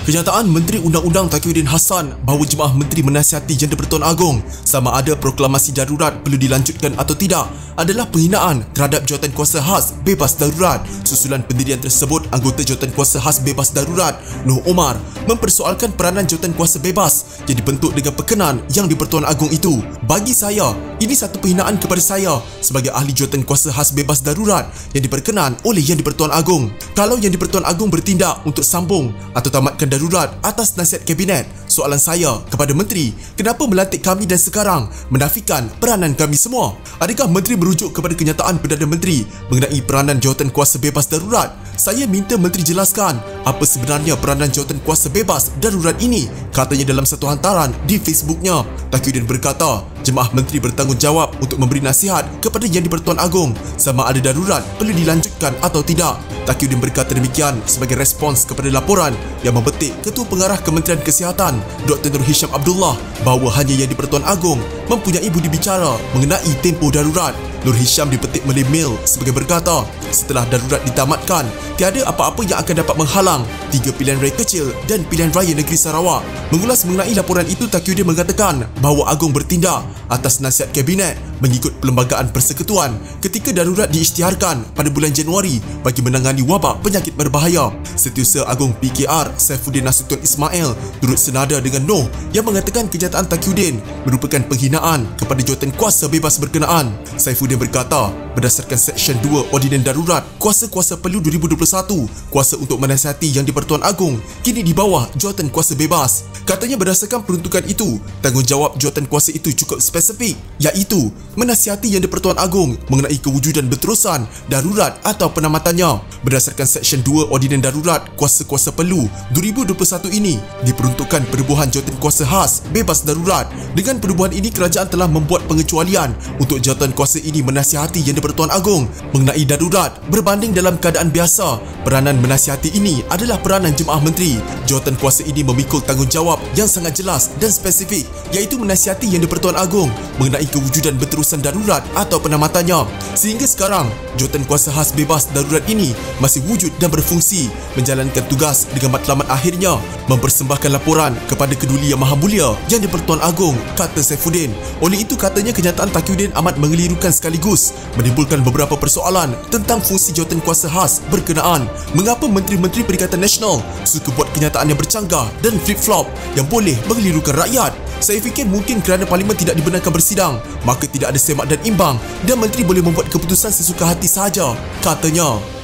Kenyataan Menteri Undang-Undang Taqiyuddin Hassan bahawa Jemaah Menteri menasihati Janda Pertuan Agong sama ada proklamasi darurat perlu dilanjutkan atau tidak adalah penghinaan terhadap Jawatankuasa Khas Bebas Darurat. Susulan pendirian tersebut, anggota Jawatankuasa Khas Bebas Darurat Noh Omar mempersoalkan peranan Jawatankuasa Bebas yang dibentuk dengan pekenan Yang di-Pertuan Agong itu. Bagi saya, ini satu penghinaan kepada saya sebagai ahli Jawatankuasa Khas Bebas Darurat yang diperkenan oleh Yang di-Pertuan Agong. Kalau Yang di-Pertuan Agong bertindak untuk sambung atau tamatkan darurat atas nasihat Kabinet, soalan saya kepada Menteri, kenapa melantik kami dan sekarang menafikan peranan kami semua? Adakah Menteri merujuk kepada kenyataan Perdana Menteri mengenai peranan Jawatankuasa Bebas Darurat? Saya minta Menteri jelaskan apa sebenarnya peranan Jawatankuasa Bebas Darurat ini, katanya dalam satu hantaran di Facebooknya. Taqiyuddin berkata, Jemaah Menteri bertanggungjawab untuk memberi nasihat kepada Yang di-Pertuan Agong sama ada darurat perlu dilanjutkan atau tidak. Taqiyuddin berkata demikian sebagai respons kepada laporan yang membetik Ketua Pengarah Kementerian Kesihatan Dr. Nur Hisham Abdullah bahawa hanya Yang di-Pertuan Agong mempunyai budi bicara mengenai tempoh darurat. Nur Hisham dipetik melalui mail sebagai berkata, setelah darurat ditamatkan, tiada apa-apa yang akan dapat menghalang 3 pilihan raya kecil dan pilihan raya negeri Sarawak. Mengulas mengenai laporan itu, Taqiyuddin mengatakan bahawa Agong bertindak atas nasihat Kabinet mengikut Perlembagaan Persekutuan ketika darurat diisytiharkan pada bulan Januari bagi menangani wabak penyakit berbahaya. Setiausaha Agong PKR Saifuddin Nasution Ismail turut senada dengan Noh yang mengatakan kenyataan Taqiyuddin merupakan penghinaan kepada Jawatankuasa Bebas berkenaan. Saifuddin berkata, berdasarkan Seksyen 2 Ordinan Darurat Kuasa-Kuasa Perlu 2021, kuasa untuk menasihati Yang di-Pertuan Agong kini di bawah Jawatankuasa Bebas. Katanya berdasarkan peruntukan itu, tanggungjawab Jawatankuasa itu cukup spesifik, iaitu menasihati Yang di-Pertuan Agong mengenai kewujudan berterusan darurat atau penamatannya. Berdasarkan Seksyen 2 Ordinan Darurat Kuasa-Kuasa Perlu 2021 ini diperuntukkan perubahan Jawatankuasa Khas Bebas Darurat. Dengan perubahan ini, kerajaan telah membuat pengecualian untuk Jawatankuasa ini menasihati Yang di-Pertuan Agong mengenai darurat berbanding dalam keadaan biasa. Peranan menasihati ini adalah peranan Jemaah Menteri. Jawatankuasa ini memikul tanggungjawab yang sangat jelas dan spesifik, iaitu menasihati Yang di-Pertuan Agong mengenai kewujudan berterusan darurat atau penamatannya. Sehingga sekarang, Jawatankuasa Khas Bebas Darurat ini masih wujud dan berfungsi, menjalankan tugas dengan matlamat akhirnya mempersembahkan laporan kepada Keduli Yang Maha Mulia Yang di-Pertuan Agong, kata Saifuddin. Oleh itu, katanya kenyataan Taqiyuddin amat mengelirukan sekaligus menimbulkan beberapa persoalan tentang fungsi Jawatankuasa Khas berkenaan. Mengapa Menteri-Menteri Perikatan Nasional suka buat kenyataan yang bercanggah dan flip-flop yang boleh mengelirukan rakyat? Saya fikir mungkin kerana Parlimen tidak dibenarkan bersidang, maka tidak ada semak dan imbang dan Menteri boleh membuat keputusan sesuka hati sahaja, katanya.